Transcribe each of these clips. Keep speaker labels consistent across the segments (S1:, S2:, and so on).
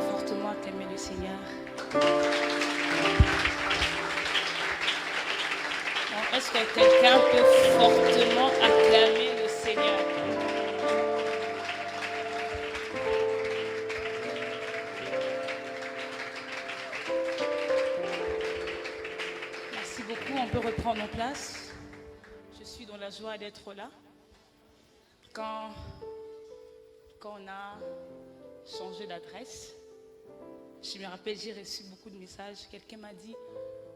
S1: fortement acclamer le Seigneur? Est-ce que quelqu'un peut fortement acclamer le Seigneur? Merci beaucoup, on peut reprendre nos places. Je suis dans la joie d'être là. Quand on a changé d'adresse, je me rappelle, j'ai reçu beaucoup de messages. Quelqu'un m'a dit,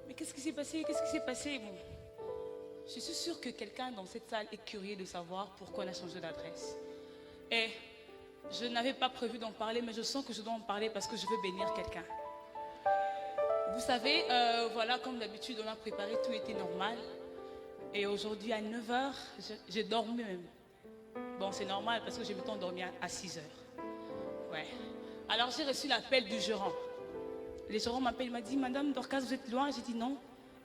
S1: mais qu'est-ce qui s'est passé? Qu'est-ce qui s'est passé? Bon, je suis sûre que quelqu'un dans cette salle est curieux de savoir pourquoi on a changé d'adresse. Et je n'avais pas prévu d'en parler, mais je sens que je dois en parler parce que je veux bénir quelqu'un. Vous savez, voilà, comme d'habitude, on a préparé, tout était normal. Et aujourd'hui, à 9h, j'ai dormi même. Bon, c'est normal parce que j'ai plutôt dormi à 6h. Ouais. Alors, j'ai reçu l'appel du gérant. Le gérant m'appelle, il m'a dit, Madame Dorcas, vous êtes loin? J'ai dit non.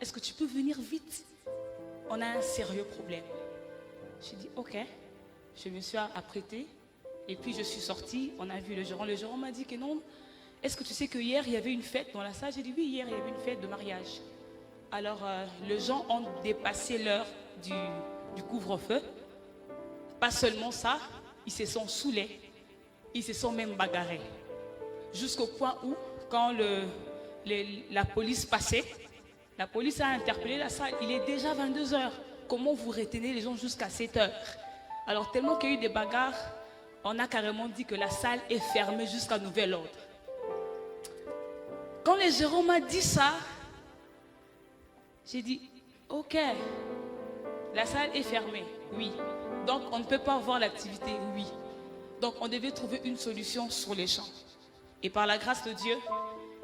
S1: Est-ce que tu peux venir vite? On a un sérieux problème. J'ai dit, ok. Je me suis apprêtée. Et puis, je suis sortie. On a vu le gérant. Le gérant m'a dit que non. Est-ce que tu sais que hier, il y avait une fête dans la salle? J'ai dit, oui, hier, il y avait une fête de mariage. Alors, les gens ont dépassé l'heure du couvre-feu. Pas seulement ça, ils se sont saoulés. Ils se sont même bagarrés. Jusqu'au point où, quand la police passait, la police a interpellé la salle. Il est déjà 22h. Comment vous retenez les gens jusqu'à 7h? Alors, tellement qu'il y a eu des bagarres, on a carrément dit que la salle est fermée jusqu'à nouvel ordre. Quand le gérant m'a dit ça, j'ai dit, ok, la salle est fermée, oui. Donc, on ne peut pas voir l'activité, oui. Donc, on devait trouver une solution sur les champs. Et par la grâce de Dieu,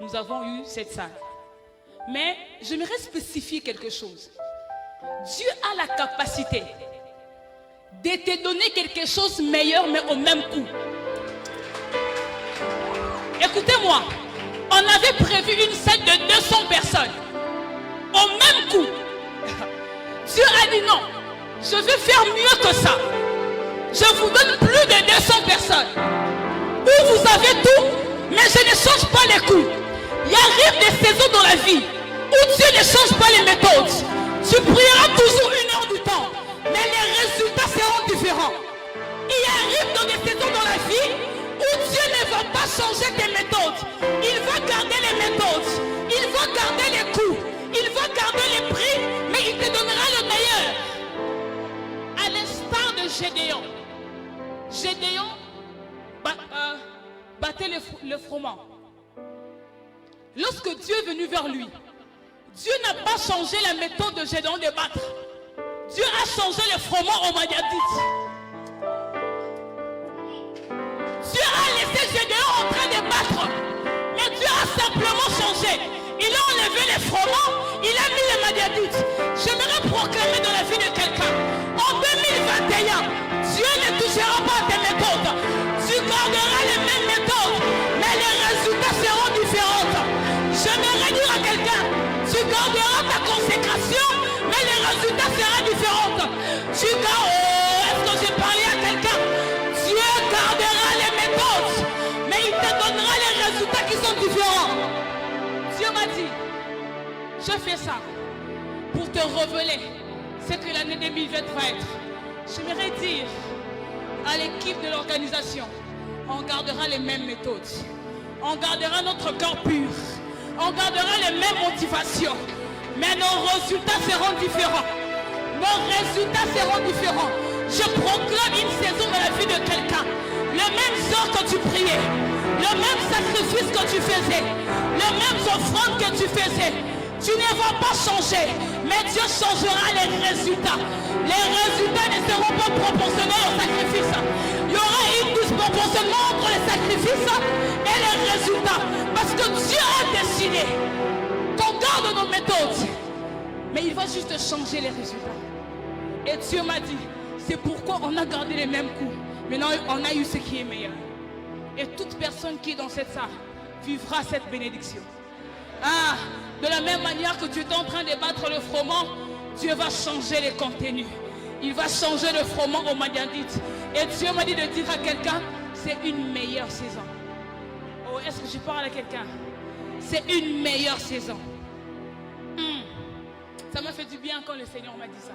S1: nous avons eu cette salle. Mais j'aimerais spécifier quelque chose. Dieu a la capacité de te donner quelque chose de meilleur, mais au même coup. Écoutez-moi, on avait prévu une salle de 200 personnes. Au même coup, Dieu a dit non, je vais faire mieux que ça. Je vous donne plus de 200 personnes. Où vous avez tout, mais je ne change pas les coups. Il arrive des saisons dans la vie où Dieu ne change pas les méthodes. Tu prieras toujours 1 heure du temps, mais les résultats seront différents. Il arrive dans des saisons dans la vie où Dieu ne va pas changer tes méthodes. Il va garder les méthodes. Il va garder les coups. Il va garder les prix, mais il te donnera le meilleur. À l'instar de Gédéon. Gédéon battait le froment. Lorsque Dieu est venu vers lui, Dieu n'a pas changé la méthode de Gédéon de battre. Dieu a changé le froment aux Madianites. Dieu a laissé Gédéon en train de battre. Mais Dieu a simplement changé. Il a enlevé les froments, il a mis les Madianites. J'aimerais proclamer dans la vie de quelqu'un. En 2021, Dieu ne touchera pas à tes méthodes. Tu garderas les mêmes méthodes, mais les résultats seront différents. J'aimerais dire à quelqu'un, tu garderas ta consécration, mais les résultats seront différents. Est-ce que j'ai parlé à quelqu'un? Dieu gardera les méthodes, mais il te donnera les résultats qui sont différents. Dieu m'a dit, je fais ça pour te révéler ce que l'année 2020 va être. J'aimerais dire à l'équipe de l'organisation, on gardera les mêmes méthodes. On gardera notre cœur pur. On gardera les mêmes motivations. Mais nos résultats seront différents. Nos résultats seront différents. Je proclame une saison dans la vie de quelqu'un. Le même sort que tu priais. Le même sacrifice que tu faisais. Les mêmes offrandes que tu faisais. Tu ne vas pas changer. Mais Dieu changera les résultats. Les résultats ne seront pas proportionnels au sacrifice. Il y aura une disproportionnement entre les sacrifices et les résultats. Parce que Dieu a décidé qu'on garde nos méthodes. Mais il va juste changer les résultats. Et Dieu m'a dit, c'est pourquoi on a gardé les mêmes coups. Maintenant, on a eu ce qui est meilleur. Et toute personne qui est dans cette salle vivra cette bénédiction. Ah, de la même manière que tu es en train de battre le froment, Dieu va changer les contenus. Il va changer le froment aux Madianites. Et Dieu m'a dit de dire à quelqu'un, c'est une meilleure saison. Oh, est-ce que je parle à quelqu'un? C'est une meilleure saison. Ça m'a fait du bien quand le Seigneur m'a dit ça.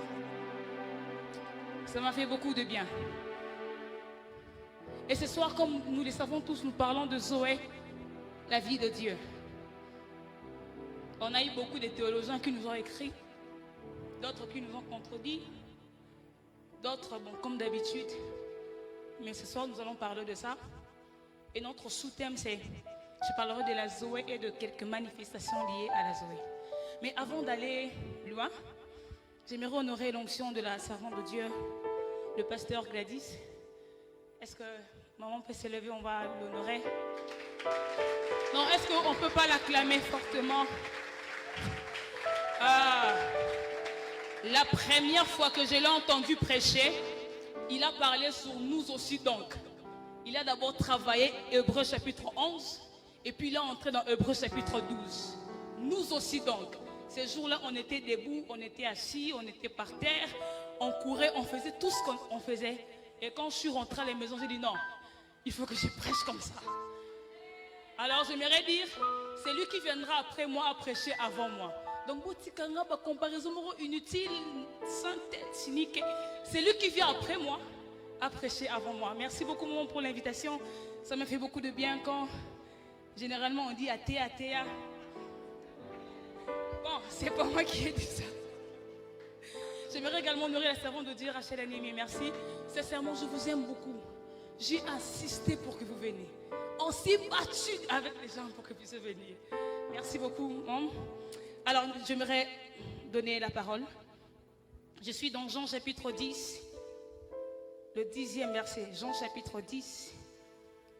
S1: Ça m'a fait beaucoup de bien. Et ce soir, comme nous le savons tous, nous parlons de Zoé, la vie de Dieu. On a eu beaucoup de théologiens qui nous ont écrit, d'autres qui nous ont contredit, d'autres, bon, comme d'habitude. Mais ce soir, nous allons parler de ça. Et notre sous-thème, c'est, je parlerai de la Zoé et de quelques manifestations liées à la Zoé. Mais avant d'aller loin, j'aimerais honorer l'onction de la servante de Dieu, le pasteur Gladys. Est-ce que maman peut se lever, on va l'honorer? Non, est-ce qu'on ne peut pas l'acclamer fortement? La première fois que je l'ai entendu prêcher, il a parlé sur nous aussi donc. Il a d'abord travaillé Hébreux chapitre 11 et puis il est entré dans Hébreux chapitre 12. Nous aussi donc. Ces jours-là, on était debout, on était assis, on était par terre, on courait, on faisait tout ce qu'on faisait. Et quand je suis rentré à la maison, j'ai dit non, il faut que je prêche comme ça. Alors j'aimerais dire, c'est lui qui viendra après moi à prêcher avant moi. Donc, comparaison inutile, sans tête, cynique. C'est lui qui vient après moi à prêcher avant moi. Merci beaucoup, maman, pour l'invitation. Ça me fait beaucoup de bien quand, généralement, on dit athée, athéa. Bon, c'est pas moi qui ai dit ça. J'aimerais également honorer la servante de Dieu, Rachel Anémie. Merci. Sincèrement, je vous aime beaucoup. J'ai insisté pour que vous veniez. On s'est battu avec les gens pour que vous puissiez venir. Merci beaucoup, maman. Alors, j'aimerais donner la parole. Je suis dans Jean chapitre 10, le 10e verset. Jean chapitre 10,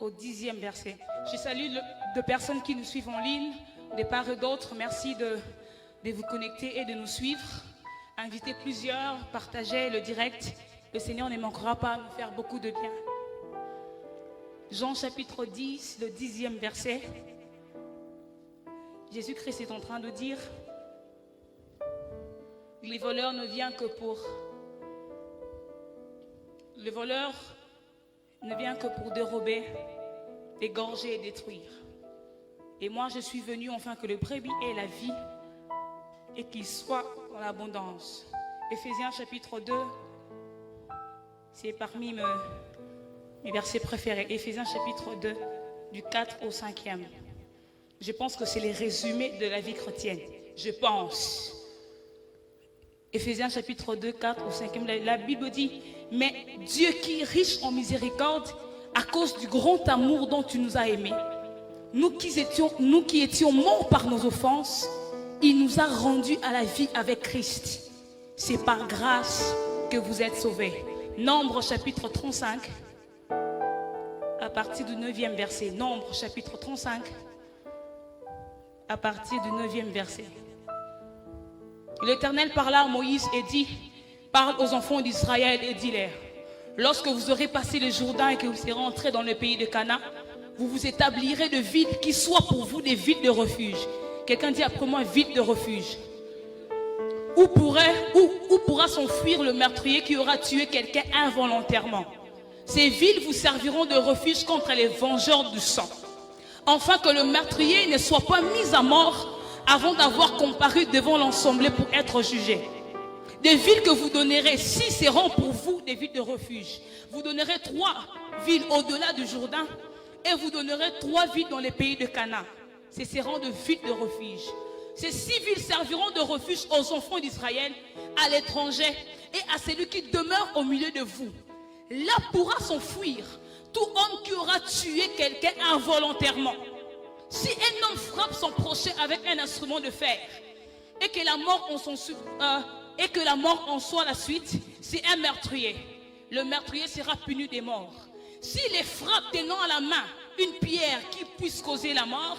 S1: au 10e verset. Je salue de personnes qui nous suivent en ligne, de part et d'autre. Merci de vous connecter et de nous suivre. Invitez plusieurs, partagez le direct. Le Seigneur ne manquera pas à nous faire beaucoup de bien. Jean chapitre 10, le 10e verset. Jésus-Christ est en train de dire, les voleurs ne viennent que pour... Le voleur ne vient que pour dérober, égorger et détruire. Et moi, je suis venu enfin que le brebis ait la vie et qu'il soit dans l'abondance. Éphésiens chapitre 2, c'est parmi mes versets préférés. Éphésiens chapitre 2, du 4 au 5e. Je pense que c'est les résumés de la vie chrétienne. Je pense. Éphésiens chapitre 2, 4 au 5e. La Bible dit, mais Dieu qui est riche en miséricorde, à cause du grand amour dont tu nous as aimés, nous qui étions morts par nos offenses, il nous a rendus à la vie avec Christ. C'est par grâce que vous êtes sauvés. Nombre chapitre 35, à partir du 9e verset. Nombre chapitre 35, à partir du 9e verset. L'Éternel parla à Moïse et dit, parle aux enfants d'Israël et dis-leur, lorsque vous aurez passé le Jourdain et que vous serez entrés dans le pays de Canaan, vous vous établirez de villes qui soient pour vous des villes de refuge. Quelqu'un dit après moi, ville de refuge. Où pourra s'enfuir le meurtrier qui aura tué quelqu'un involontairement. Ces villes vous serviront de refuge contre les vengeurs du sang. Afin que le meurtrier ne soit pas mis à mort avant d'avoir comparu devant l'Assemblée pour être jugé. Des villes que vous donnerez, 6 seront pour vous des villes de refuge. Vous donnerez 3 villes au-delà du Jourdain et vous donnerez 3 villes dans les pays de Canaan. Ce seront de villes de refuge. Ces 6 villes serviront de refuge aux enfants d'Israël, à l'étranger et à celui qui demeure au milieu de vous. Là pourra s'enfuir tout homme qui aura tué quelqu'un involontairement. Si un homme frappe son prochain avec un instrument de fer et que la mort en soit la suite, c'est un meurtrier. Le meurtrier sera puni des morts. S'il les frappe tenant à la main une pierre qui puisse causer la mort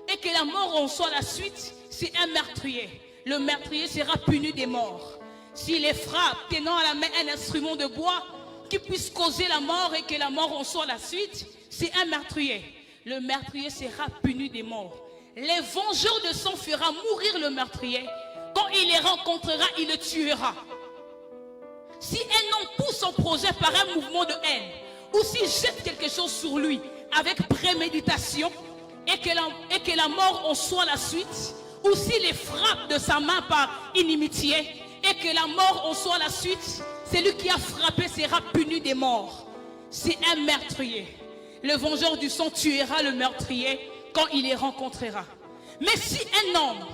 S1: et que la mort en soit la suite, c'est un meurtrier. Le meurtrier sera puni des morts. S'il les frappe tenant à la main un instrument de bois qui puisse causer la mort et que la mort en soit la suite, c'est un meurtrier. Le meurtrier sera puni des morts. Les vengeurs de sang fera mourir le meurtrier. Quand il les rencontrera, il le tuera. Si un homme pousse son projet par un mouvement de haine, ou s'il jette quelque chose sur lui avec préméditation, et que la mort en soit la suite, ou s'il les frappe de sa main par inimitié, et que la mort en soit la suite, celui qui a frappé sera puni des morts. C'est un meurtrier. Le vengeur du sang tuera le meurtrier quand il les rencontrera. Mais si un homme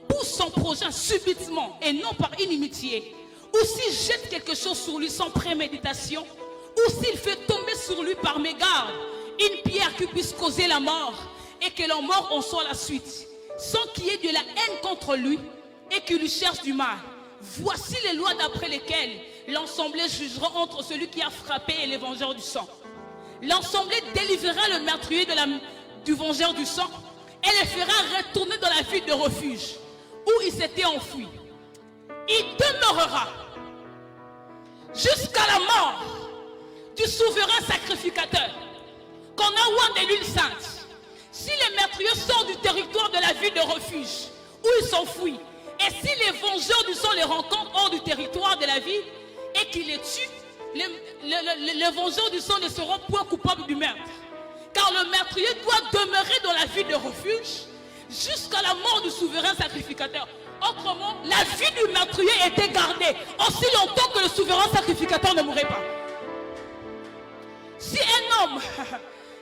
S1: pousse son prochain subitement et non par inimitié, ou s'il jette quelque chose sur lui sans préméditation, ou s'il fait tomber sur lui par mégarde une pierre qui puisse causer la mort, et que la mort en soit la suite, sans qu'il y ait de la haine contre lui et qu'il lui cherche du mal. Voici les lois d'après lesquelles l'Assemblée jugera entre celui qui a frappé et les vengeurs du sang. L'Assemblée délivrera le meurtrier du vengeur du sang et le fera retourner dans la ville de refuge où il s'était enfoui. Il demeurera jusqu'à la mort du souverain sacrificateur, qu'on a oint de l'huile sainte. Si le meurtrier sort du territoire de la ville de refuge où il s'enfuit, et si les vengeurs du sang les rencontrent hors du territoire de la ville et qu'ils les tuent, les vengeurs du sang ne seront point coupables du meurtre. Car le meurtrier doit demeurer dans la ville de refuge jusqu'à la mort du souverain sacrificateur. Autrement, la vie du meurtrier était gardée aussi longtemps que le souverain sacrificateur ne mourrait pas. Si un homme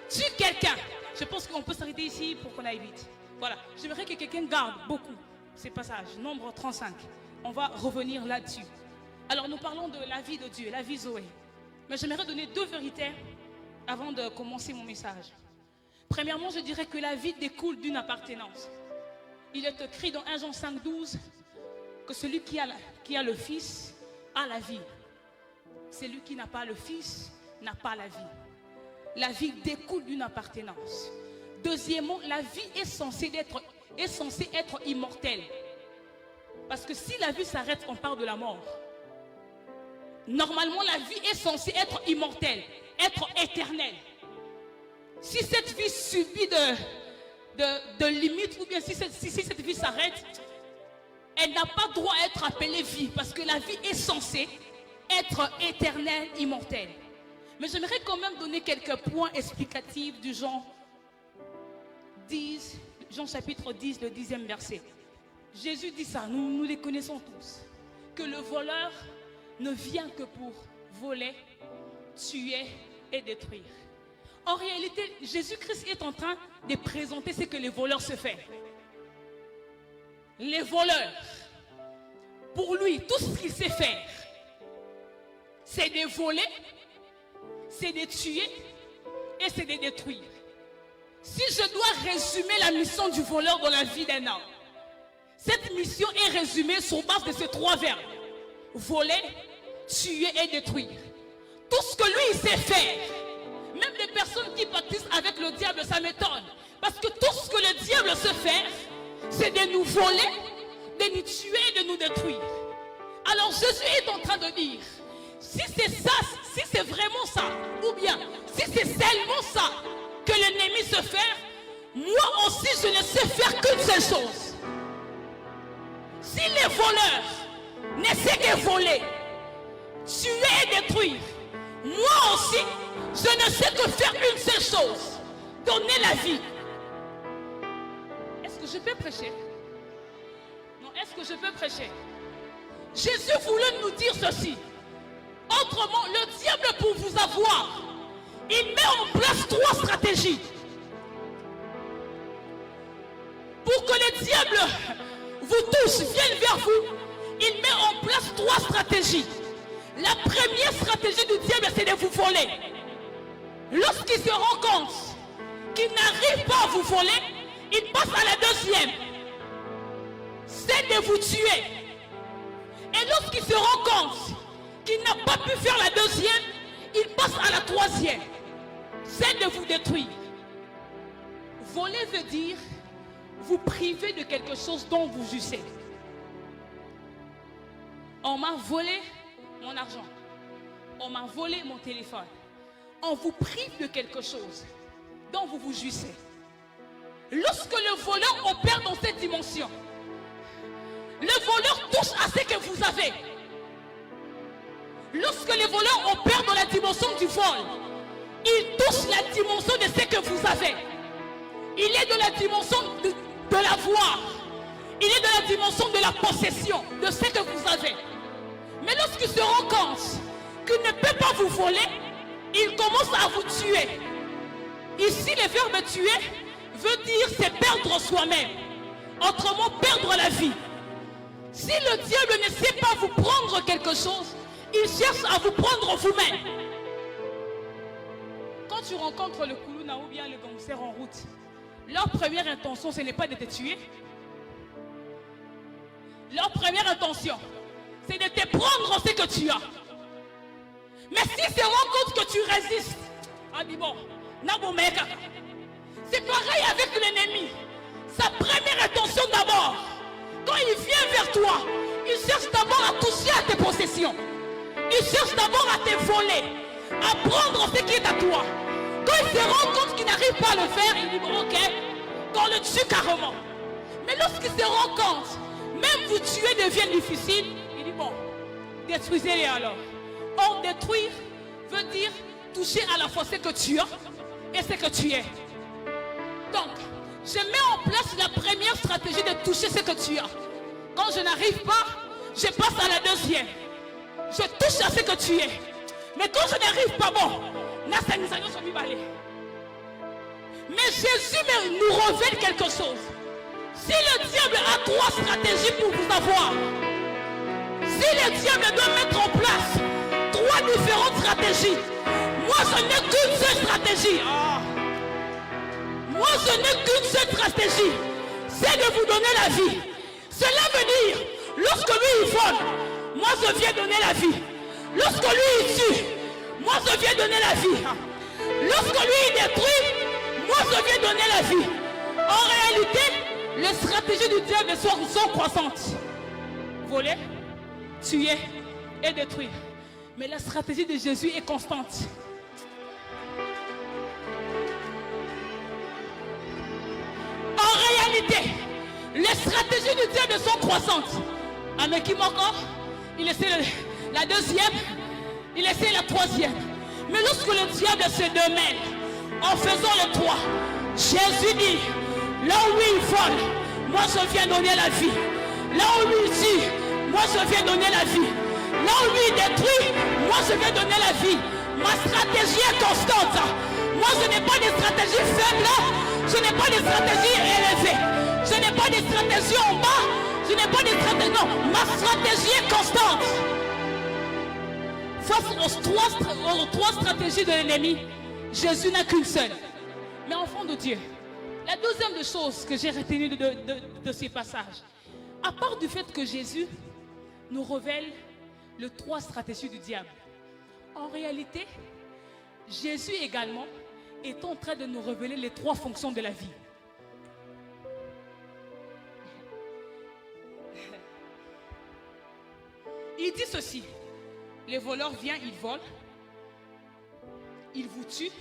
S1: tue quelqu'un, je pense qu'on peut s'arrêter ici pour qu'on aille vite. Voilà, j'aimerais que quelqu'un garde beaucoup ces passages, nombre 35. On va revenir là-dessus. Alors nous parlons de la vie de Dieu, la vie Zoé. Mais j'aimerais donner deux vérités avant de commencer mon message. Premièrement, je dirais que la vie découle d'une appartenance. Il est écrit dans 1 Jean 5,12 que celui qui a le Fils a la vie. Celui qui n'a pas le Fils n'a pas la vie. La vie découle d'une appartenance. Deuxièmement, la vie est censée être immortelle. Parce que si la vie s'arrête, on parle de la mort. Normalement, la vie est censée être immortelle, être éternelle. Si cette vie subit de limites, ou bien si cette vie s'arrête, elle n'a pas droit à être appelée vie, parce que la vie est censée être éternelle, immortelle. Mais j'aimerais quand même donner quelques points explicatifs du Jean 10, Jean chapitre 10, le 10e verset. Jésus dit ça, nous les connaissons tous, que le voleur ne vient que pour voler, tuer et détruire. En réalité, Jésus-Christ est en train de présenter ce que les voleurs se font. Les voleurs, pour lui, tout ce qu'il sait faire, c'est de voler, c'est de tuer et c'est de détruire. Si je dois résumer la mission du voleur dans la vie d'un homme, cette mission est résumée sur base de ces trois verbes. Voler, tuer et détruire. Tout ce que lui il sait faire, même les personnes qui baptisent avec le diable, ça m'étonne. Parce que tout ce que le diable sait faire, c'est de nous voler, de nous tuer et de nous détruire. Alors Jésus est en train de dire, si c'est ça, si c'est vraiment ça, ou bien si c'est seulement ça que l'ennemi sait faire, moi aussi je ne sais faire qu'une seule chose. Si les voleurs n'essaient de voler, tuer et détruire, moi aussi je ne sais que faire une seule chose, donner la vie. Est-ce que je peux prêcher? Non, est-ce que je peux prêcher? Jésus voulait nous dire ceci. Autrement, le diable pour vous avoir, il met en place trois stratégies. Pour que le diable vous touche, vienne vers vous, il met en place trois stratégies. La première stratégie du diable, c'est de vous voler. Lorsqu'il se rend compte qu'il n'arrive pas à vous voler, il passe à la deuxième. C'est de vous tuer. Et lorsqu'il se rend compte qu'il n'a pas pu faire la deuxième, il passe à la troisième. C'est de vous détruire. Voler veut dire vous priver de quelque chose dont vous jouissez. On m'a volé mon argent. On m'a volé mon téléphone. On vous prive de quelque chose dont vous vous jouissez. Lorsque le voleur opère dans cette dimension, le voleur touche à ce que vous avez. Lorsque les voleurs opèrent dans la dimension du vol, ils touchent la dimension de ce que vous avez. il est de la dimension de l'avoir. Il est de la dimension de la possession, de ce que vous avez. Mais lorsqu'il se rend compte qu'il ne peut pas vous voler, il commence à vous tuer. Ici, le verbe tuer veut dire c'est perdre soi-même. Autrement, perdre la vie. Si le diable ne sait pas vous prendre quelque chose, il cherche à vous prendre vous-même. Quand tu rencontres le Koulouna ou bien le gangster en route, leur première intention, ce n'est pas de te tuer. Leur première intention, c'est de te prendre ce que tu as. Mais s'ils se rendent compte que tu résistes, c'est pareil avec l'ennemi. Sa première intention d'abord, quand il vient vers toi, il cherche d'abord à toucher à tes possessions. Il cherche d'abord à te voler, à prendre ce qui est à toi. Quand il se rend compte qu'il n'arrive pas à le faire, il dit bon, ok, qu'on le tue carrément. Mais lorsqu'il se rend compte, même vous tuer devient difficile, il dit bon, détruisez-les alors. Or, détruire veut dire toucher à la fois ce que tu as et ce que tu es. Donc, je mets en place la première stratégie de toucher ce que tu as. Quand je n'arrive pas, je passe à la deuxième. Je touche à ce que tu es. Mais quand je n'arrive pas, bon, mais Jésus nous révèle quelque chose. Si le diable a trois stratégies pour vous avoir, si le diable doit mettre en place trois différentes stratégies, moi je n'ai qu'une seule stratégie. Moi je n'ai qu'une seule stratégie, c'est de vous donner la vie. Cela veut dire, lorsque lui il vole, moi je viens donner la vie. Lorsque lui il tue, moi je viens donner la vie. Lorsque lui il détruit, moi je viens donner la vie. En réalité, les stratégies du diable sont croissantes. Voler, tuer et détruire. Mais la stratégie de Jésus est constante. En réalité, les stratégies du diable sont croissantes. Avec qui encore? Il essaie la deuxième, il essaie la troisième. Mais lorsque le diable se démêle en faisant le 3, Jésus dit, là où il vole, moi je viens donner la vie. Là où il tue, moi je viens donner la vie. Là où il détruit, moi je viens donner la vie. Ma stratégie est constante. Moi je n'ai pas de stratégie faible, je n'ai pas de stratégie élevée. Je n'ai pas de stratégie en bas, je n'ai pas de stratégie. Non, ma stratégie est constante. Face aux trois stratégies de l'ennemi, Jésus n'a qu'une seule. Mais enfant de Dieu, la deuxième des choses que j'ai retenues de ces passages, à part du fait que Jésus nous révèle les trois stratégies du diable, en réalité, Jésus également est en train de nous révéler les trois fonctions de la vie. Il dit ceci: les voleurs viennent, ils volent, ils vous tuent,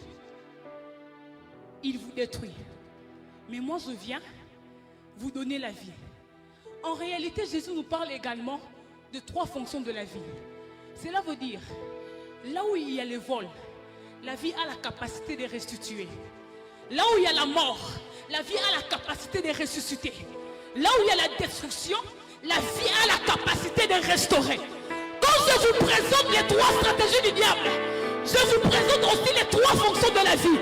S1: ils vous détruisent. Mais moi je viens vous donner la vie. En réalité, Jésus nous parle également de trois fonctions de la vie. Cela veut dire, là où il y a le vol, la vie a la capacité de restituer. Là où il y a la mort, la vie a la capacité de ressusciter. Là où il y a la destruction, la vie a la capacité de restaurer. Quand je vous présente les trois stratégies du diable, je vous présente aussi les trois fonctions de la vie.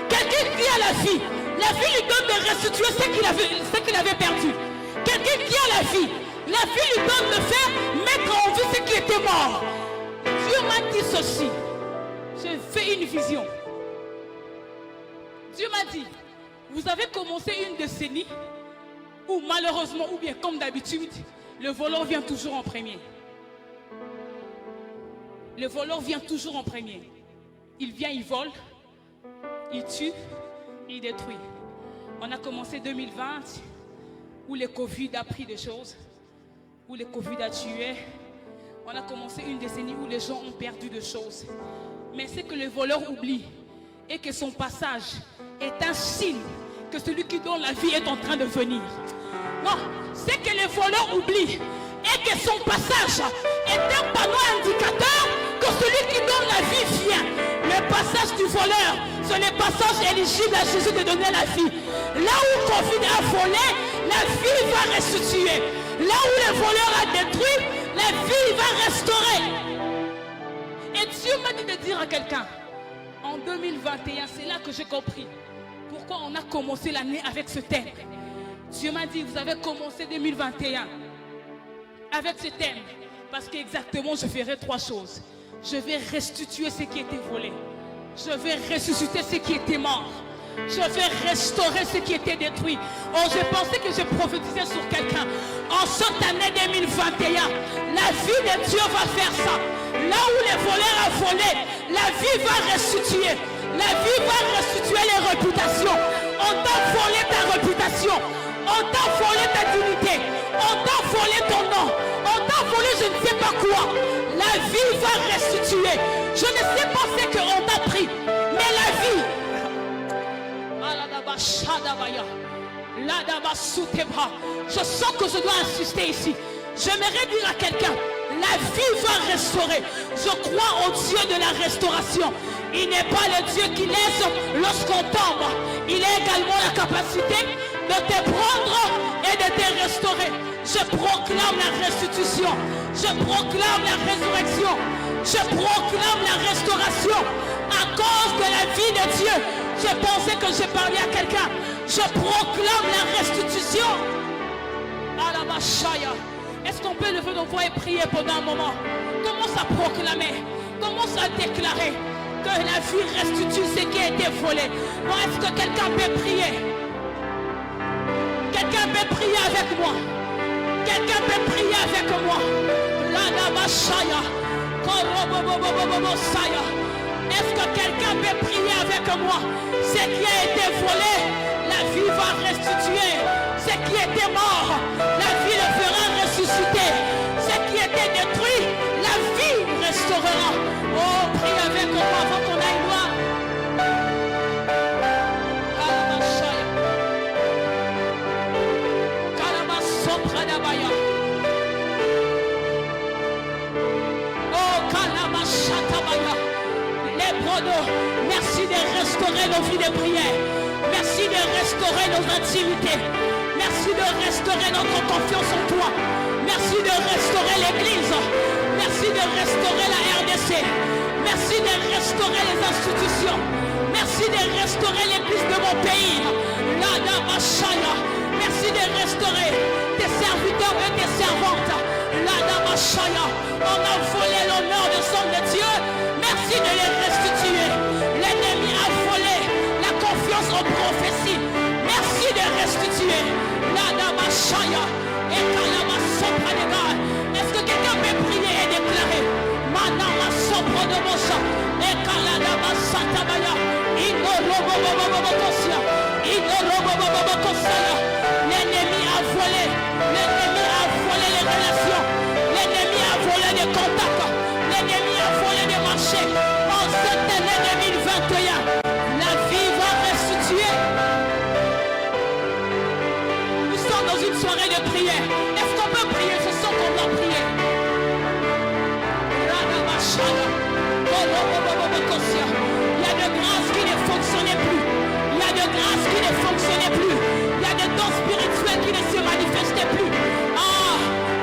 S1: Quelqu'un qui a la vie lui donne de restituer ce qu'il avait perdu. Quelqu'un qui a la vie lui donne de faire mettre en vie ce qui était mort. Dieu m'a dit ceci. J'ai fait une vision. Dieu m'a dit, vous avez commencé une décennie où malheureusement, ou bien comme d'habitude, le voleur vient toujours en premier. Le voleur vient toujours en premier. Il vient, il vole, il tue, il détruit. On a commencé 2020 où le Covid a pris des choses, où le Covid a tué. On a commencé une décennie où les gens ont perdu des choses. Mais ce que le voleur oublie et que son passage est un signe que celui qui donne la vie est en train de venir. Non, ce que le voleur oublie et que son passage est un panneau indicateur que celui qui donne la vie vient. Le passage du voleur, c'est le passage éligible à Jésus de donner la vie. Là où Covid a volé, la vie va restituer. Là où le voleur a détruit, la vie va restaurer. Et Dieu m'a dit de dire à quelqu'un, en 2021, c'est là que j'ai compris pourquoi on a commencé l'année avec ce thème. Dieu m'a dit, vous avez commencé 2021 avec ce thème. Parce qu'exactement, je ferai trois choses. Je vais restituer ce qui était volé. Je vais ressusciter ce qui était mort. Je vais restaurer ce qui était détruit. Oh, je pensais que je prophétisais sur quelqu'un. En cette année 2021, la vie de Dieu va faire ça. Là où les voleurs ont volé, la vie va restituer. La vie va restituer les réputations. On t'a volé ta réputation. On t'a volé ta dignité. On t'a volé ton nom. On t'a volé je ne sais pas quoi. La vie va restituer. Je ne sais pas ce qu'on t'a pris. Mais la vie. Je sens que je dois insister ici. J'aimerais dire à quelqu'un, la vie va restaurer. Je crois au Dieu de la restauration. Il n'est pas le Dieu qui laisse lorsqu'on tombe. Il a également la capacité de te prendre et de te restaurer. Je proclame la restitution. Je proclame la résurrection. Je proclame la restauration. À cause de la vie de Dieu, je pensais que je parlais à quelqu'un. Je proclame la restitution. Est-ce qu'on peut lever nos voix et prier pendant un moment? Commence à proclamer. Commence à déclarer que la vie restitue ce qui a été volé. Bon, est-ce que quelqu'un peut prier? Quelqu'un peut prier avec moi? Quelqu'un peut prier avec moi? Est-ce que quelqu'un peut prier avec moi? Ce qui a été volé, la vie va restituer. Ce qui était mort, la vie le fera ressusciter. Ce qui était détruit, la vie restaurera. Oh, prie avec moi avant qu'on aille voir. Merci de restaurer nos vies de prière. Merci de restaurer nos intimités. Merci de restaurer notre confiance en toi. Merci de restaurer l'église. Merci de restaurer la RDC. Merci de restaurer les institutions. Merci de restaurer l'église de mon pays. Merci de restaurer tes serviteurs et tes servantes. On a volé l'honneur du sang de Dieu. Merci de les restituer. L'ennemi a volé la confiance en prophétie. Merci de restituer. Est-ce que quelqu'un peut prier et déclarer? L'ennemi a volé. L'ennemi a volé les relations. L'ennemi a volé les contacts. L'ennemi a volé les marchés. En cette année 2021, la vie va restituer. Nous sommes dans une soirée de prière. Est-ce qu'on peut prier? Je sens qu'on doit prier. Il y a de grâces qui ne fonctionnaient plus. Il y a de grâces qui ne fonctionnaient plus. Il y a des dons spirituels qui ne se manifestaient plus.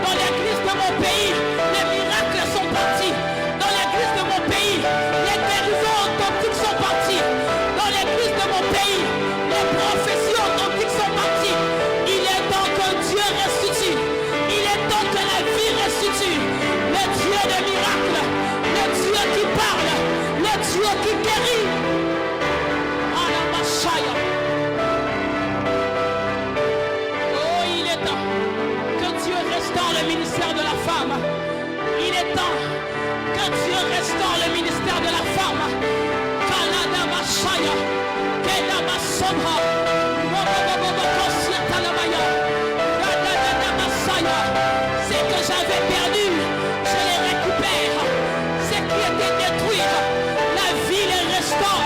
S1: Dans l'église de mon pays, les miracles sont partis. Dans l'église de mon pays, les guérisons authentiques sont partis. Dans l'église de mon pays, les prophéties authentiques sont parties. Il est temps que Dieu restitue. Il est temps que la vie restitue. Le Dieu de miracles, le Dieu qui parle, le Dieu qui guérit. Oh, il est temps que Dieu restaure le ministère de la femme. Il est temps que Dieu restaure le ministère de la femme. Ce que j'avais perdu, je les récupère. Ce qui était détruit, la vie les restaure.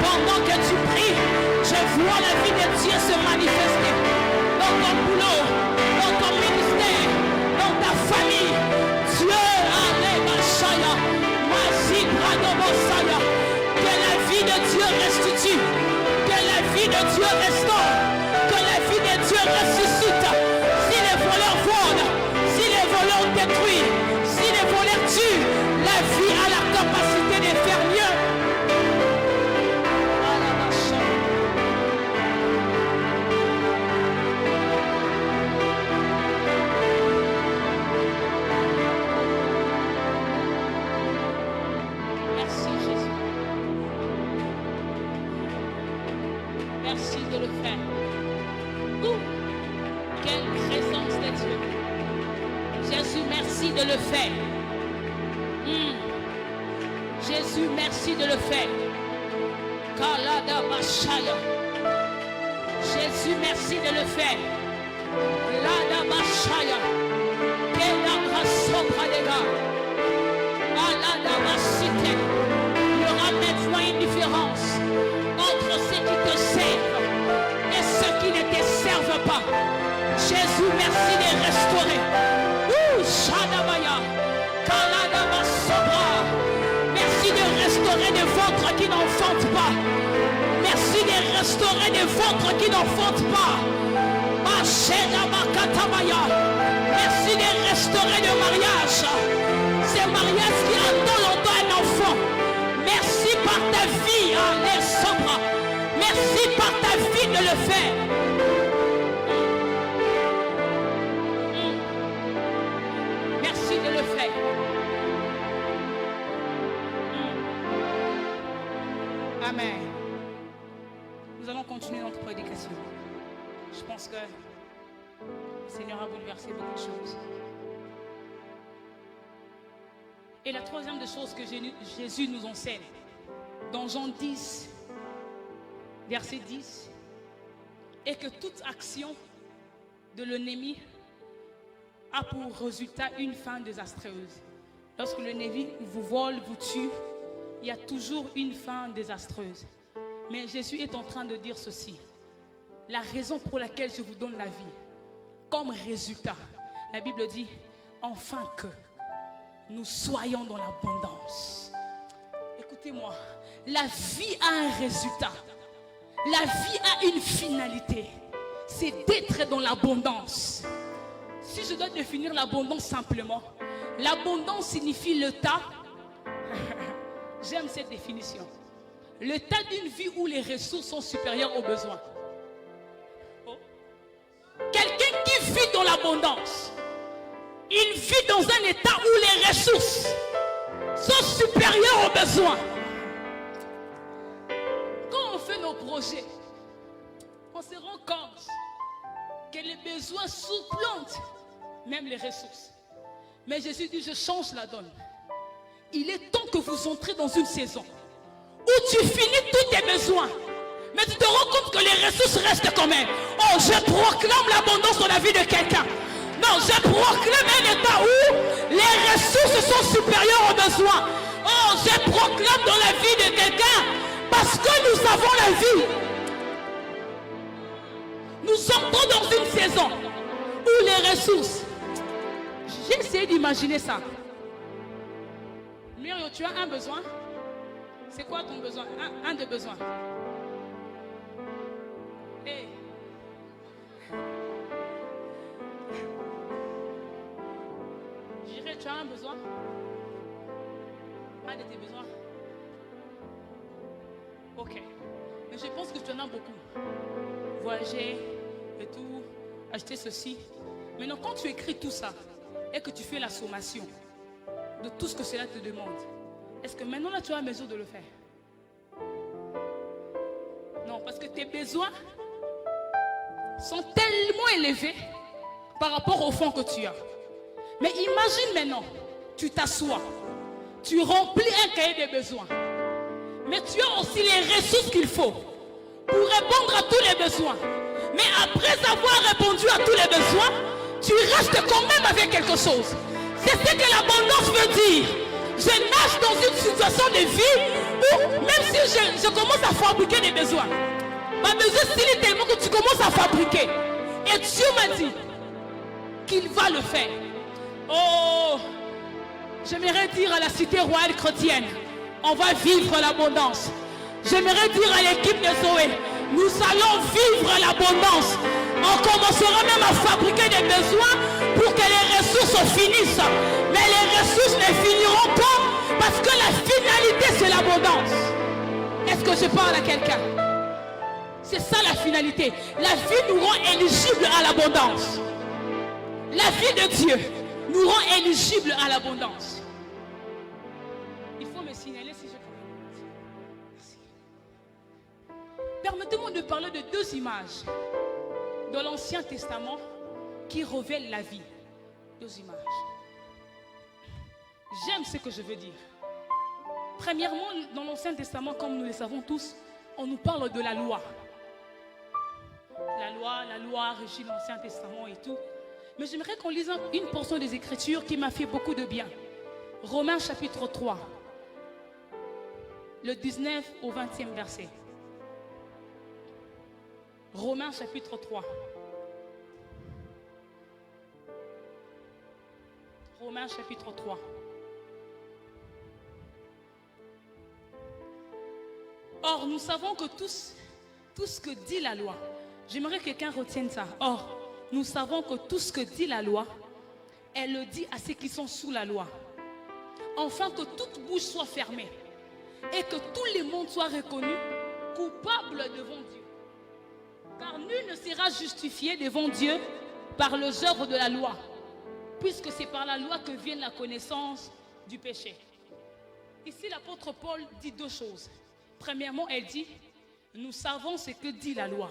S1: Pendant que tu vois la vie de Dieu se manifester dans ton boulot, dans ton ministère, dans ta famille. Dieu, allez, Machaya, Masi, Brado, Mosaya, que la vie de Dieu restitue, que la vie de Dieu restaure, que la vie de Dieu ressuscite. Si les voleurs volent, si les voleurs détruisent, si les voleurs tuent, la vie a la capacité de faire mieux. Merci Jésus. Merci de le faire. Quelle présence de Dieu. Jésus, merci de le faire. Jésus, merci de le faire. Kalada Bashaya. Jésus, merci de le faire. Lada Bashaya. Kela Brasobradega. Alada Basite. Il y aura maintenant une différence entre ceux qui te servent et ceux qui ne te servent pas. Jésus, merci de restaurer. Shadabaya. Kalada Basobra. Merci de restaurer des ventres qui n'enfantent pas. Merci de restaurer des ventres qui n'enfantent pas. Merci de restaurer des mariages. Ces mariages qui attendent longtemps un enfant. Merci par ta vie, les sobres. Merci par ta vie de le faire. Merci de le faire. Amen. Nous allons continuer notre prédication. Je pense que le Seigneur a bouleversé beaucoup de choses. Et la troisième des choses que Jésus nous enseigne, dans Jean 10, verset 10, est que toute action de l'ennemi a pour résultat une fin désastreuse. Lorsque l'ennemi vous vole, vous tue, il y a toujours une fin désastreuse. Mais Jésus est en train de dire ceci. La raison pour laquelle je vous donne la vie, comme résultat, la Bible dit, enfin que nous soyons dans l'abondance. Écoutez-moi, la vie a un résultat. La vie a une finalité. C'est d'être dans l'abondance. Si je dois définir l'abondance simplement, l'abondance signifie le tas. J'aime cette définition. Le tas d'une vie où les ressources sont supérieures aux besoins. Oh. Quelqu'un qui vit dans l'abondance, il vit dans un état où les ressources sont supérieures aux besoins. Quand on fait nos projets, on se rend compte que les besoins supplantent même les ressources. Mais Jésus dit, je change la donne. Il est temps que vous entrez dans une saison où tu finis tous tes besoins, mais tu te rends compte que les ressources restent quand même. Oh, je proclame l'abondance dans la vie de quelqu'un. Non, je proclame un état où les ressources sont supérieures aux besoins. Oh, je proclame dans la vie de quelqu'un, parce que nous avons la vie. Nous entrons dans une saison où les ressources. J'ai essayé d'imaginer ça. Myrio, tu as un besoin? C'est quoi ton besoin? Un des besoins. Hey. J'irai, tu as un besoin? Un de tes besoins? Ok. Mais je pense que tu en as beaucoup. Voyager et tout, acheter ceci. Maintenant, quand tu écris tout ça et que tu fais la sommation de tout ce que cela te demande, est-ce que maintenant là tu as la mesure de le faire? Non, parce que tes besoins sont tellement élevés par rapport au fonds que tu as. Mais imagine maintenant, tu t'assois, tu remplis un cahier de besoins, mais tu as aussi les ressources qu'il faut pour répondre à tous les besoins. Mais après avoir répondu à tous les besoins, tu restes quand même avec quelque chose. C'est ce que l'abondance veut dire. Je nage dans une situation de vie où même si je commence à fabriquer des besoins, Pas besoin de tellement que tu commences à fabriquer. Et Dieu m'a dit qu'il va le faire. Oh, j'aimerais dire à la cité royale chrétienne, on va vivre l'abondance. J'aimerais dire à l'équipe de Zoé, nous allons vivre l'abondance. On commencera même à fabriquer des besoins pour que les ressources finissent. Mais les ressources ne finiront pas parce que la finalité c'est l'abondance. Est-ce que je parle à quelqu'un? C'est ça la finalité. La vie nous rend éligibles à l'abondance. La vie de Dieu nous rend éligibles à l'abondance. Il faut me signaler si je peux. Merci. Permettez-moi de parler de deux images dans l'Ancien Testament qui révèlent la vie. Deux images. J'aime ce que je veux dire. Premièrement, dans l'Ancien Testament, comme nous le savons tous, on nous parle de la loi. La loi régit l'Ancien Testament et tout. Mais j'aimerais qu'on lise une portion des Écritures qui m'a fait beaucoup de bien. Romains chapitre 3, le 19 au 20e verset. Romains chapitre 3. Romains chapitre 3. Or, nous savons que tout ce que dit la loi, j'aimerais que quelqu'un retienne ça. Or, nous savons que tout ce que dit la loi, elle le dit à ceux qui sont sous la loi. Afin que toute bouche soit fermée et que tous les mondes soient reconnus coupables devant Dieu. Car nul ne sera justifié devant Dieu par les œuvres de la loi, puisque c'est par la loi que vient la connaissance du péché. Ici, l'apôtre Paul dit deux choses. Premièrement, elle dit, nous savons ce que dit la loi.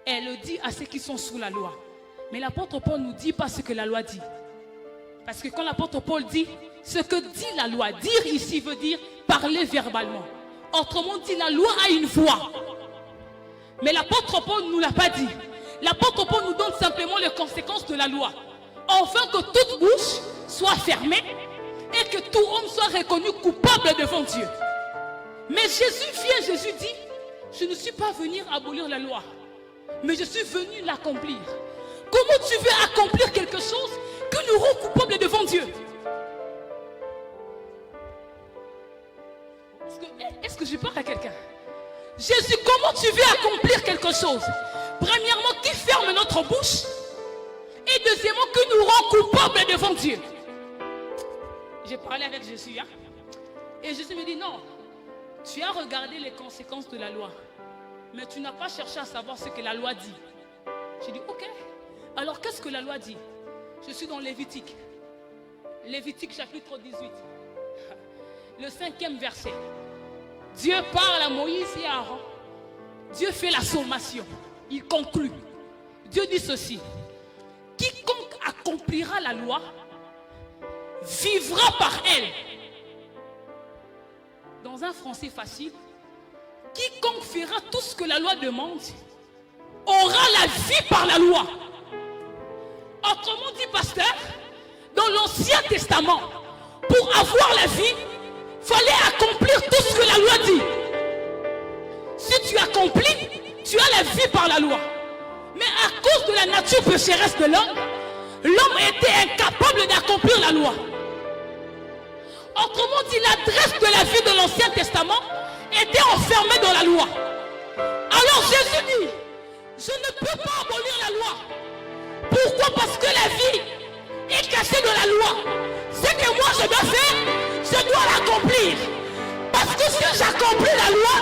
S1: Elle le dit à ceux qui sont sous la loi. Mais l'apôtre Paul ne nous dit pas ce que la loi dit. Parce que quand l'apôtre Paul dit ce que dit la loi, dire ici veut dire parler verbalement. Autrement dit, la loi a une voix. Mais l'apôtre Paul ne nous l'a pas dit. L'apôtre Paul nous donne simplement les conséquences de la loi. Afin que toute bouche soit fermée et que tout homme soit reconnu coupable devant Dieu. Mais Jésus vient, Jésus dit, je ne suis pas venu abolir la loi, mais je suis venu l'accomplir. Comment tu veux accomplir quelque chose que nous rend coupables devant Dieu? Est-ce que je parle à quelqu'un? Jésus, comment tu veux accomplir quelque chose? Premièrement, qui ferme notre bouche? Et deuxièmement, que nous rend coupables devant Dieu. J'ai parlé avec Jésus, hein? Et Jésus me dit, non, tu as regardé les conséquences de la loi, mais tu n'as pas cherché à savoir ce que la loi dit. J'ai dit, ok, alors qu'est-ce que la loi dit? Je suis dans Lévitique. Lévitique chapitre 18. Le 5e verset. Dieu parle à Moïse et à Aaron. Dieu fait la sommation. Il conclut. Dieu dit ceci. Quiconque accomplira la loi vivra par elle. Dans un français facile, quiconque fera tout ce que la loi demande aura la vie par la loi. Autrement dit, pasteur, dans l'Ancien Testament, pour avoir la vie, il fallait accomplir tout ce que la loi dit. Si tu accomplis, tu as la vie par la loi. Mais à cause de la nature pécheresse de l'homme, l'homme était incapable d'accomplir la loi. Autrement dit, l'adresse de la vie de l'Ancien Testament était enfermée dans la loi. Alors Jésus dit, je ne peux pas abolir la loi. Pourquoi? Parce que la vie est cachée dans la loi. Ce que moi je dois faire, je dois l'accomplir. Parce que si j'accomplis la loi,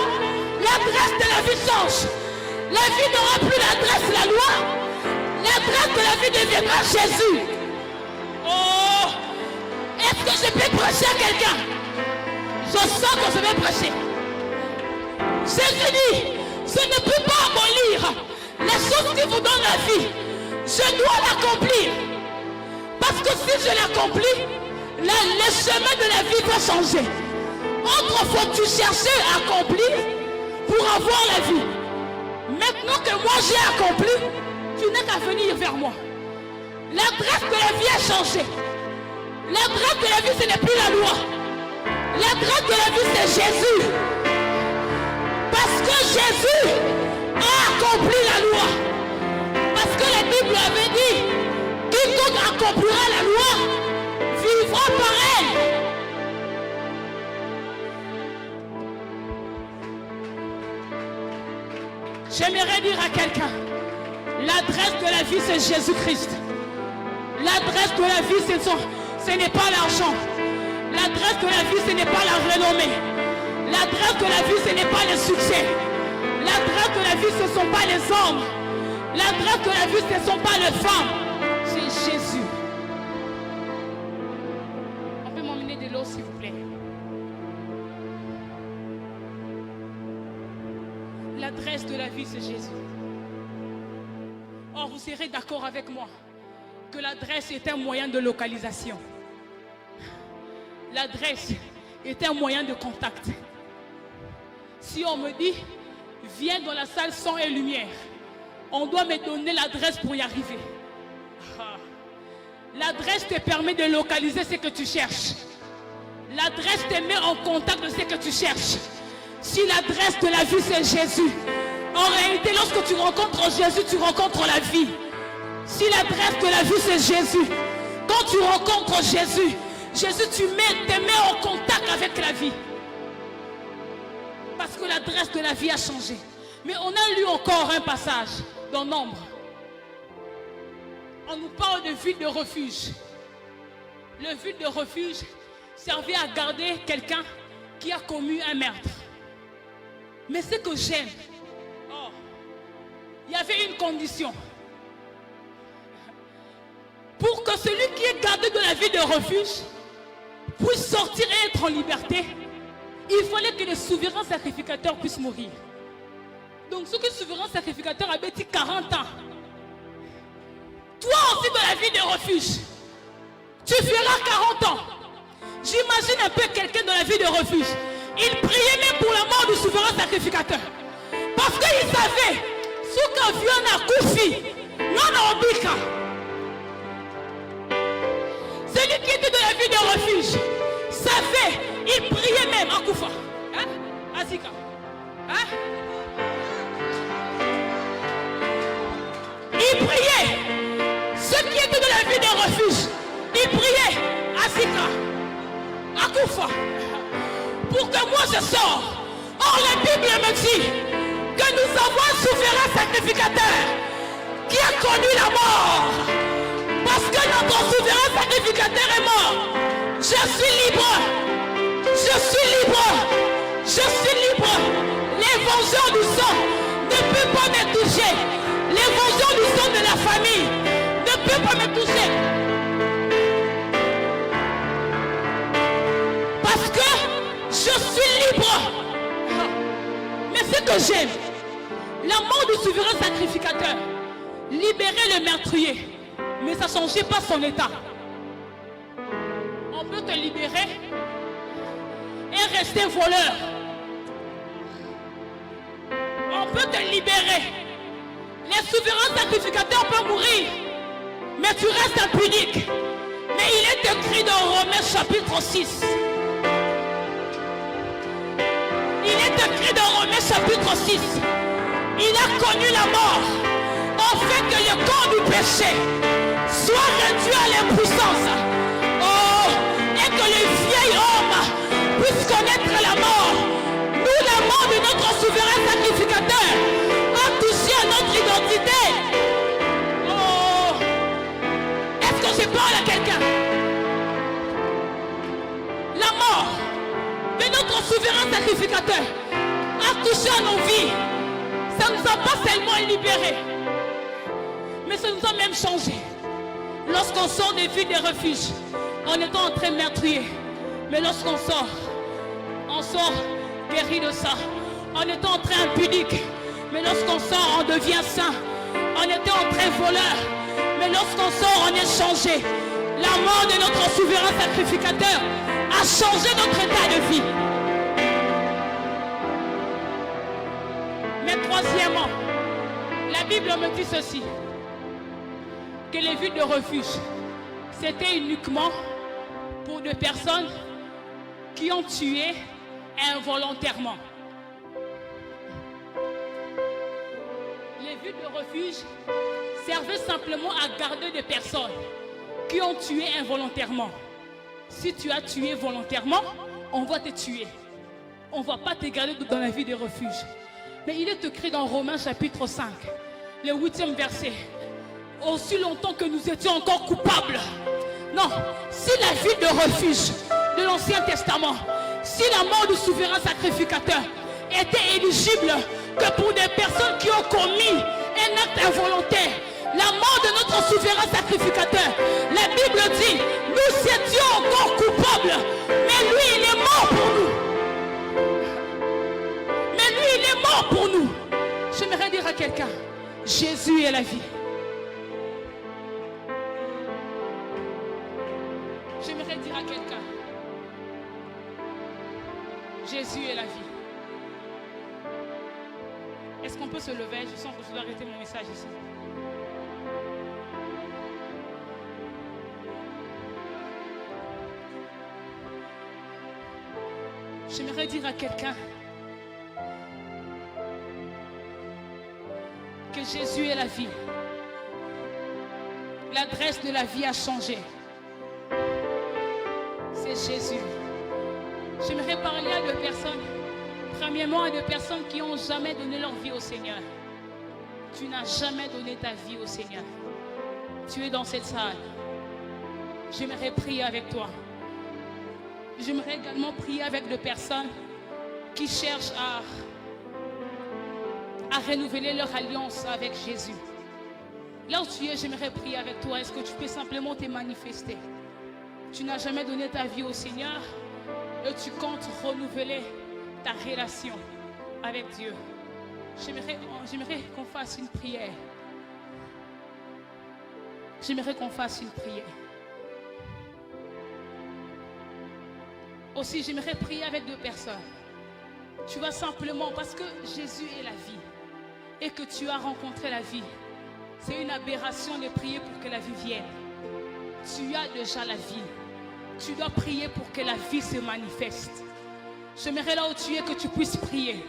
S1: l'adresse de la vie change. La vie n'aura plus l'adresse de la loi. L'adresse de la vie deviendra Jésus. Oh! Est-ce que je peux prêcher à quelqu'un? Je sens que je vais prêcher. Jésus dit, je ne peux pas abolir les choses qui vous donnent la vie. Je dois l'accomplir. Parce que si je l'accomplis, le chemin de la vie va changer. Autrefois, tu cherchais à accomplir pour avoir la vie. Maintenant que moi j'ai accompli, tu n'as qu'à venir vers moi. L'adresse de la vie a changé. L'adresse de la vie, ce n'est plus la loi. L'adresse de la vie, c'est Jésus. Parce que Jésus accompli la loi. Parce que la Bible avait dit, quiconque accomplira la loi, vivra par elle. J'aimerais dire à quelqu'un, l'adresse de la vie c'est Jésus-Christ. L'adresse de la vie ce n'est pas l'argent. L'adresse de la vie ce n'est pas la renommée. L'adresse de la vie ce n'est pas le succès. L'adresse de la vie ce ne sont pas les hommes. L'adresse de la vie ce ne sont pas les femmes. C'est Jésus. On peut m'emmener de l'eau s'il vous plaît. L'adresse de la vie c'est Jésus. Or vous serez d'accord avec moi que l'adresse est un moyen de localisation. L'adresse est un moyen de contact. Si on me dit, viens dans la salle son et lumière, on doit me donner l'adresse pour y arriver. L'adresse te permet de localiser ce que tu cherches. L'adresse te met en contact de ce que tu cherches. Si l'adresse de la vie c'est Jésus, en réalité lorsque tu rencontres Jésus, tu rencontres la vie. Si l'adresse de la vie c'est Jésus, quand tu rencontres Jésus, Jésus te met en contact avec la vie. Parce que l'adresse de la vie a changé. Mais on a lu encore un passage dans Nombre. On nous parle de ville de refuge. Le ville de refuge servait à garder quelqu'un qui a commis un meurtre. Mais ce que j'aime, il y avait une condition. Pour que celui qui est gardé de la ville de refuge puisse sortir et être en liberté, il fallait que le souverain sacrificateur puisse mourir. Donc ce que le souverain sacrificateur avait dit 40 ans. Toi aussi de la ville de refuge, tu feras 40 ans. J'imagine un peu quelqu'un dans la ville de refuge. Il priait même pour la mort du souverain sacrificateur. Parce qu'il savait, ce que vient à Koufi, non à Obika. Celui qui était de la ville de refuge savait, il priait même à Koufa. Hein? Azika. Hein? Il priait. Ceux qui étaient de la ville de refuge, ils priaient à Zika, à Koufa, pour que moi je sors. Or la Bible me dit que nous avons un souverain sacrificateur qui a connu la mort. Parce que notre souverain sacrificateur est mort. Je suis libre. Je suis libre. Je suis libre. L'évangile du sang ne peut pas me toucher. L'évangile du sang de la famille ne peut pas me toucher. Parce que je suis libre. Mais ce que j'aime, la mort du souverain sacrificateur libérait le meurtrier. Mais ça ne changeait pas son état. On peut te libérer et rester voleur. On peut te libérer. Les souverains sacrificateurs peuvent mourir. Mais tu restes impunique. Mais il est écrit dans Romains chapitre 6. Il est écrit dans Romains chapitre 6. Il a connu la mort. En fait que le corps du péché soit réduit à l'impuissance. Oh, et que le vieil homme puisse connaître la mort. Nous, la mort de notre souverain sacrificateur a touché à notre identité. Oh, est-ce que je parle à quelqu'un? La mort de notre souverain sacrificateur a touché à nos vies. Ça ne nous a pas seulement libérés, mais ça nous a même changé. Lorsqu'on sort des villes de refuge, on est en train de meurtrier. Mais lorsqu'on sort, on sort guéri de ça. On est en train impudique. Mais lorsqu'on sort, on devient saint. On était en train voleur. Mais lorsqu'on sort, on est changé. La mort de notre souverain sacrificateur a changé notre état de vie. Mais troisièmement, la Bible me dit ceci, que les villes de refuge, c'était uniquement pour des personnes qui ont tué involontairement. villes de refuge servaient simplement à garder des personnes qui ont tué involontairement. Si tu as tué volontairement, on va te tuer. On ne va pas te garder dans la ville de refuge. Mais il est écrit dans Romains chapitre 5, le 8e verset. Aussi longtemps que nous étions encore coupables. Non, si la ville de refuge de l'Ancien Testament, si la mort du souverain sacrificateur était éligible que pour des personnes qui ont commis un acte involontaire, la mort de notre souverain sacrificateur, la Bible dit, nous étions encore coupables, mais lui il est mort pour nous. Mais lui il est mort pour nous. J'aimerais dire à quelqu'un, Jésus est la vie. J'aimerais dire à quelqu'un, Jésus est la vie. Est-ce qu'on peut se lever? Je sens que je dois arrêter mon message ici. J'aimerais dire à quelqu'un que Jésus est la vie. L'adresse de la vie a changé. C'est Jésus. J'aimerais parler à deux personnes. Premièrement, à deux personnes qui n'ont jamais donné leur vie au Seigneur. Tu n'as jamais donné ta vie au Seigneur. Tu es dans cette salle. J'aimerais prier avec toi. J'aimerais également prier avec deux personnes qui cherchent à renouveler leur alliance avec Jésus. Là où tu es, j'aimerais prier avec toi. Est-ce que tu peux simplement te manifester? Tu n'as jamais donné ta vie au Seigneur et tu comptes renouveler ta relation avec Dieu. J'aimerais qu'on fasse une prière. J'aimerais qu'on fasse une prière. Aussi, j'aimerais prier avec deux personnes. Tu vas simplement, parce que Jésus est la vie et que tu as rencontré la vie, c'est une aberration de prier pour que la vie vienne. Tu as déjà la vie. Tu dois prier pour que la vie se manifeste. J'aimerais là où tu es que tu puisses prier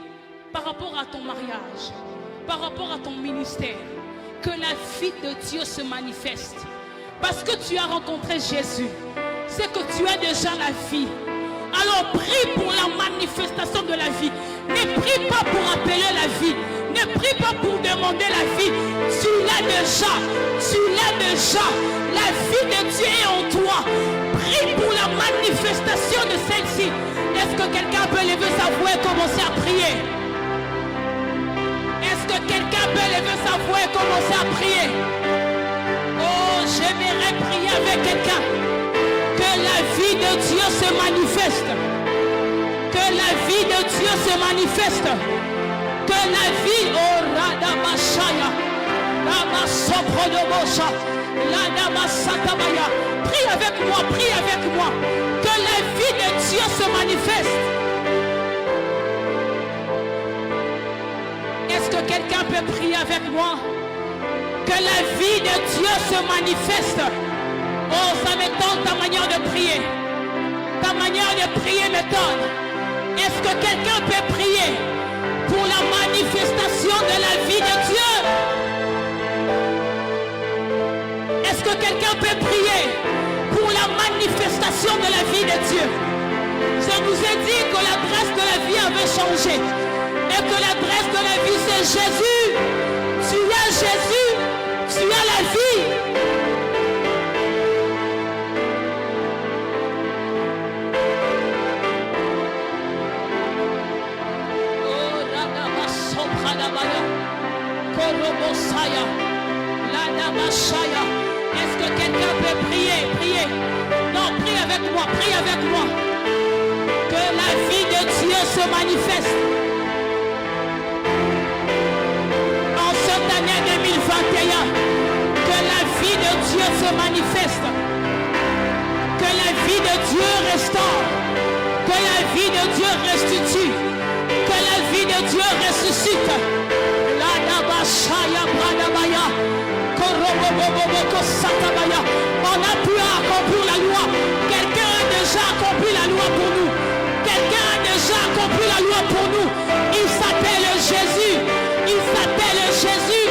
S1: par rapport à ton mariage, par rapport à ton ministère, que la vie de Dieu se manifeste. Parce que tu as rencontré Jésus, c'est que tu as déjà la vie. Alors prie pour la manifestation de la vie. Ne prie pas pour appeler la vie. Ne prie pas pour demander la vie. Tu l'as déjà. Tu l'as déjà. La vie de Dieu est en toi. Prie pour la manifestation de celle-ci. Est-ce que quelqu'un peut lever sa voix et commencer à prier? Est-ce que quelqu'un peut lever sa voix et commencer à prier? Oh, j'aimerais prier avec quelqu'un. Que la vie de Dieu se manifeste. Que la vie de Dieu se manifeste. Que la vie, oh Radabashaya, Ramasoprodobosha, Ladabasatabaya. Prie avec moi, prie avec moi. Que la vie de Dieu se manifeste. Est-ce que quelqu'un peut prier avec moi? Que la vie de Dieu se manifeste. Oh, ça m'étonne ta manière de prier. Ta manière de prier m'étonne. Est-ce que quelqu'un peut prier pour la manifestation de la vie de Dieu? Est-ce que quelqu'un peut prier pour la manifestation de la vie de Dieu? Je vous ai dit que l'adresse de la vie avait changé. Et que l'adresse de la vie c'est Jésus. Tu as Jésus. Tu as la vie. Est-ce que quelqu'un peut prier? Prier. Non, prie avec moi, prie avec moi. Que la vie de Dieu se manifeste. En cette année 2021, que la vie de Dieu se manifeste. Que la vie de Dieu restaure. Que la vie de Dieu restitue. Que la vie de Dieu ressuscite. On a pu accomplir la loi. Quelqu'un a déjà accompli la loi pour nous. Quelqu'un a déjà accompli la loi pour nous. Il s'appelle Jésus. Il s'appelle Jésus.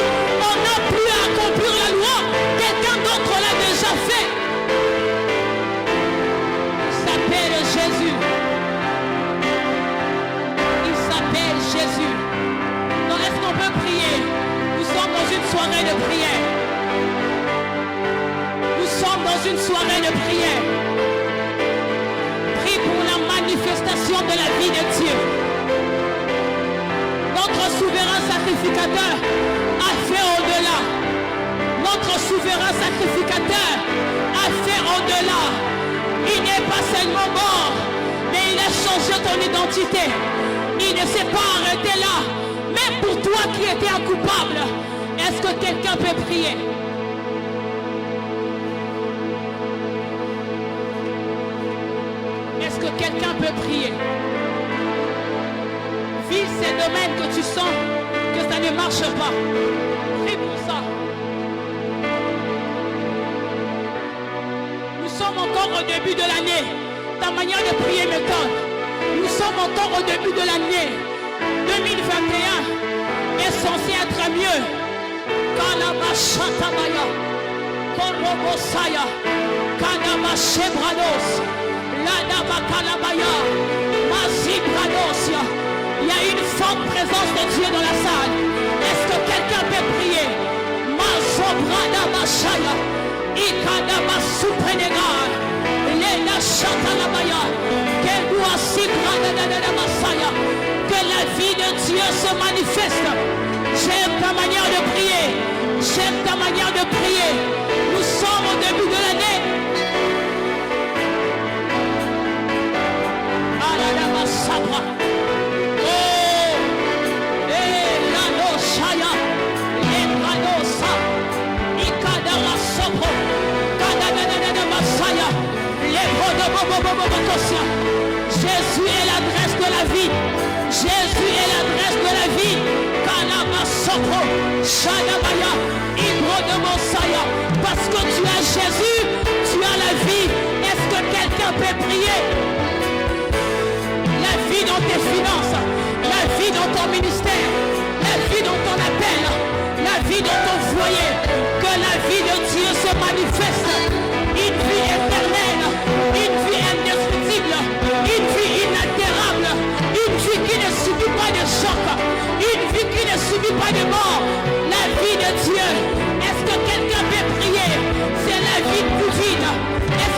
S1: soirée de prière. Nous sommes dans une soirée de prière. Prie pour la manifestation de la vie de Dieu. Notre souverain sacrificateur a fait au-delà. Notre souverain sacrificateur a fait au-delà. Il n'est pas seulement mort, mais il a changé ton identité. Il ne s'est pas arrêté là. Même pour toi qui étais un coupable, est-ce que quelqu'un peut prier? Est-ce que quelqu'un peut prier? Vis ces domaines que tu sens que ça ne marche pas. Prie pour ça. Nous sommes encore au début de l'année. Ta manière de prier m'étonne. Nous sommes encore au début de l'année. 2021 est censé être mieux. Kalabashatabaya, Korobosaya, Kanabashebrados, Ladabakalabaya, Mazibradosia. Il y a une forte présence de Dieu dans la salle. Est-ce que quelqu'un peut prier? Mazobradabashaya, Ikadabasuprenega, Lena Shatalabaya, Keduasibradamasaya. Que la vie de Dieu se manifeste. J'aime ta manière de prier. J'aime ta manière de prier. Nous sommes au début de l'année. Aladabasabra. Oh, Elanoshaya, Lebranosa, Ikadarasobro, Kadadadadamasaya, Lebrodobobobobobotosia. Jésus est l'adresse de la vie. Jésus est l'adresse de la vie. Kalamasoko, Shadabaya, Ibrodemosaya. Parce que tu as Jésus, tu as la vie. Est-ce que quelqu'un peut prier? La vie dans tes finances, la vie dans ton ministère, la vie dans ton appel, la vie dans ton foyer. Que la vie de Dieu se manifeste. Une vie éternelle, une vie indestructible, une vie inaltérable, une vie qui ne subit pas de choc, une vie qui ne subit pas de mort. La vie de Dieu. Est-ce que quelqu'un peut prier? C'est la vie divine. Est-ce